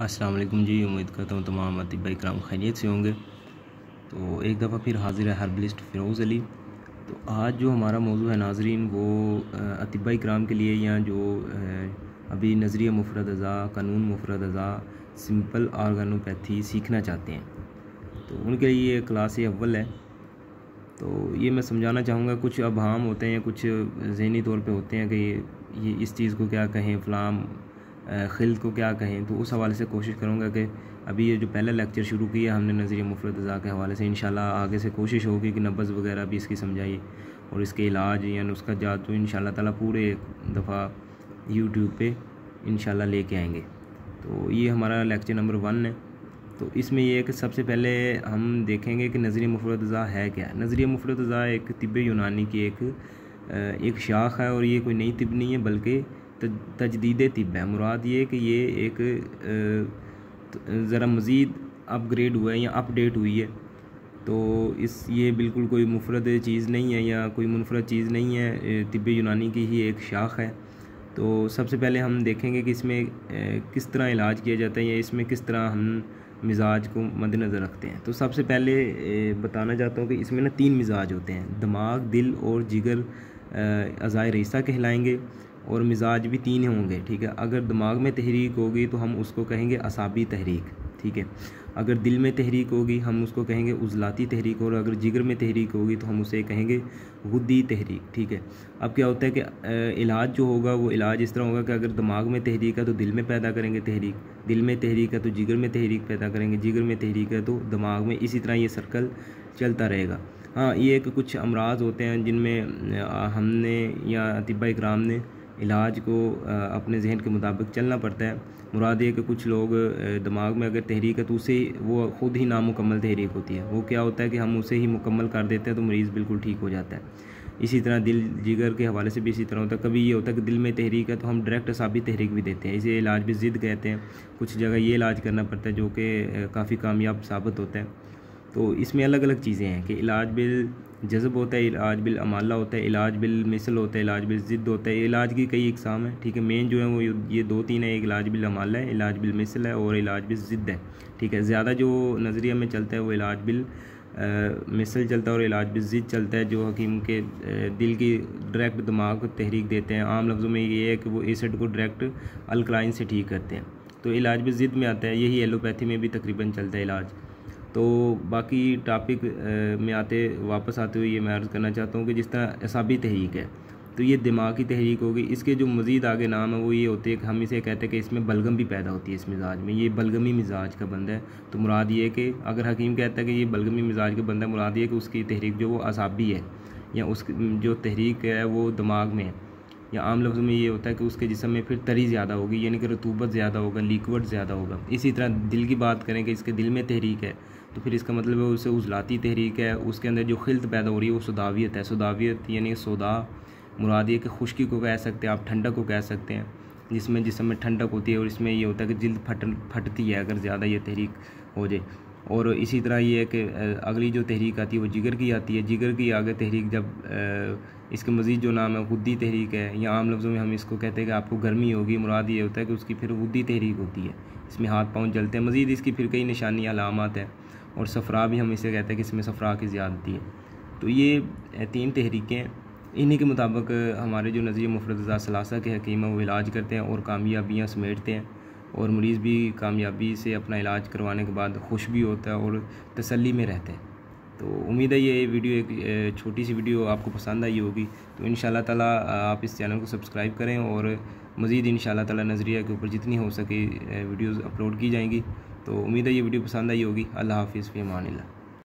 अस्सलाम वालेकुम जी। उम्मीद करता हूँ तमाम अतिबा इकराम खैरियत से होंगे। तो एक दफ़ा फिर हाज़िर है हर्बलिस्ट फ़िरोज़ अली। तो आज जो हमारा मौजू है नाज़रीन वो अतिबा इकराम के लिए, या जो अभी नज़रिया मुफ़रद अज़ा, कानून मुफ़रद अज़ा, सिंपल ऑर्गेनोपैथी सीखना चाहते हैं, तो उनके लिए ये क्लास अव्वल है। तो ये मैं समझाना चाहूँगा, कुछ अबहाम होते हैं, कुछ ज़हनी तौर पे होते हैं कि ये इस चीज़ को क्या कहें, फ़लाम खिल्त को क्या कहें। तो उस हवाले से कोशिश करूँगा कि अभी ये जो पहला लेक्चर शुरू किया हमने नज़रिया मुफ़रद अज़ा के हवाले से, इंशाल्लाह आगे से कोशिश होगी कि नब्ज़ वगैरह भी इसकी समझाइए और इसके इलाज या नुस्खा जात तो इंशाल्लाह ताला पूरे एक दफ़ा यूट्यूब पे इंशाल्लाह लेके आएंगे। तो ये हमारा लेक्चर नंबर 1 है। तो इसमें यह है कि सबसे पहले हम देखेंगे कि नज़रिया मुफ़रद अज़ा है क्या। नज़रिया मुफ़रद अज़ा एक तिब्ब यूनानी की एक शाख है, और ये कोई नई तिब नहीं है बल्कि तजदीद तिब है। मुराद ये कि ये एक ज़रा मज़ीद अपग्रेड हुआ है या अपडेट हुई है। तो ये बिल्कुल कोई मुफ़रद चीज़ नहीं है या कोई मुनफरद चीज़ नहीं है, तिब्ब यूनानी की ही एक शाख है। तो सबसे पहले हम देखेंगे कि इसमें किस तरह इलाज किया जाता है या इसमें किस तरह हम मिजाज को मद्देनज़र रखते हैं। तो सबसे पहले बताना चाहता हूँ कि इसमें ना 3 मिजाज होते हैं, दिमाग, दिल और जिगर अज़ाए रईसा कहलाएंगे, और मिजाज भी 3 होंगे, ठीक है। अगर दिमाग में तहरीक होगी तो हम उसको कहेंगे असाबी तहरीक, ठीक है। अगर दिल में तहरीक होगी हम उसको कहेंगे उज़लाती तहरीक, और अगर जिगर में तहरीक होगी तो हम उसे कहेंगे गुद्दी तहरीक, ठीक है। अब क्या होता है कि इलाज जो होगा वो इलाज इस तरह होगा कि अगर दिमाग में तहरीक है तो दिल में पैदा करेंगे तहरीक, दिल में तहरीक है तो जिगर में तहरीक पैदा करेंगे, जिगर में तहरीक है तो दिमाग में, इसी तरह ये सर्कल चलता रहेगा। हाँ, ये एक कुछ अमराज होते हैं जिनमें हमने या अतिबा इकराम ने इलाज को अपने जहन के मुताबिक चलना पड़ता है। मुराद है कि कुछ लोग दिमाग में अगर तहरीक है तो उसे वो ख़ुद ही नामुकम्मल तहरीक होती है, वो क्या होता है कि हम उसे ही मुकम्मल कर देते हैं तो मरीज़ बिल्कुल ठीक हो जाता है। इसी तरह दिल जिगर के हवाले से भी इसी तरह होता है। कभी ये होता है कि दिल में तहरीक है तो हम डायरेक्ट असाबी तहरीक भी देते हैं, इसे इलाज भी ज़िद कहते हैं। कुछ जगह ये इलाज करना पड़ता है जो कि काफ़ी कामयाब साबित होता है। तो इसमें अलग अलग चीज़ें हैं कि इलाज बिल जज़ब होता है, इलाज बिल अमाला होता है, इलाज बिल मिसल होता है, इलाज बिल ज़िद होता है। इलाज की कई इकसाम है, ठीक है। मेन जो है वो ये 2-3 है, एक इलाज बिल अमाला है, इलाज बिल मिसल है और इलाज बिल ज़िद है, ठीक है। ज़्यादा जो नज़रिया में चलता है वो इलाज बिल मिसल चलता है और इलाज बिल ज़िद चलता है, जो हकीम के दिल की डायरेक्ट दिमाग को तहरीक देते हैं। आम लफ्ज़ों में ये है कि वो एसिड को डायरेक्ट अल्कलाइन से ठीक करते हैं, तो इलाज बिल ज़िद में आता है। यही एलोपैथी में भी तकरीबन चलता है इलाज। तो बाकी टॉपिक में वापस आते हुए ये मैं अर्ज़ करना चाहता हूँ कि जिस तरह असाबी तहरीक है तो ये दिमाग की तहरीक होगी। इसके जो मज़ीद आगे नाम है वो ये होते हैं कि हम इसे कहते हैं कि इसमें बलगम भी पैदा होती है इस मिजाज में, ये बलगमी मिजाज का बंदा है। तो मुराद ये है कि अगर हकीम कहता है कि ये बलगमी मिजाज का बंदा है, मुराद ये है कि उसकी तहरीक जो वो असाबी है या उसकी जो तहरीक है वो दिमाग में है। या आम लफ्ज़ों में ये होता है कि उसके जिस्म में फिर तरी ज़्यादा होगी, यानी कि रतूबत ज़्यादा होगा, लिक्विड ज़्यादा होगा। इसी तरह दिल की बात करें कि इसके दिल में तहरीक है तो फिर इसका मतलब है उसे उज़लाती तहरीक है, उसके अंदर जो खिल्त पैदा हो रही है वो सुदावियत है। सुदावियत यानी सोदा, मुराद ये कि खुश्की को कह सकते हैं आप, ठंडक को कह सकते हैं, जिसमें जिस्म में ठंडक होती है। और इसमें ये होता है कि जिल्द फटती है अगर ज़्यादा ये तहरीक हो जाए। और इसी तरह ये है कि अगली जो तहरीक आती है वो जिगर की आती है। जिगर की आगे तहरीक जब इसके मज़ीद जो नाम है गुद्दी तहरीक है, या आम लफ्ज़ों में हम इसको कहते हैं कि आपको गर्मी होगी, मुराद ये होता है कि उसकी फिर गुद्दी तहरीक होती है, इसमें हाथ पाँव जलते हैं। मज़ीद इसकी फिर कई निशानी अलामात हैं, और सफ़रा भी हम इसे कहते हैं कि इसमें सफ़रा की ज़्यादती है। तो ये 3 तहरीकें, इन्हीं के मुताबिक हमारे जो नज़रिया मुफ़रद अज़ा सलासा के हकीम हैं वो इलाज करते हैं और कामयाबियाँ समेटते हैं, और मरीज़ भी कामयाबी से अपना इलाज करवाने के बाद खुश भी होता है और तसल्ली में रहते हैं। तो उम्मीद है ये वीडियो एक छोटी सी वीडियो आपको पसंद आई होगी। तो इंशाल्लाह ताला आप इस चैनल को सब्सक्राइब करें, और मज़ीद इंशाल्लाह ताला नज़रिया के ऊपर जितनी हो सके वीडियोज़ अपलोड की जाएंगी। तो उम्मीद है ये वीडियो पसंद आई होगी। अल्लाह हाफ़िज़, फ़ी अमानिल्लाह।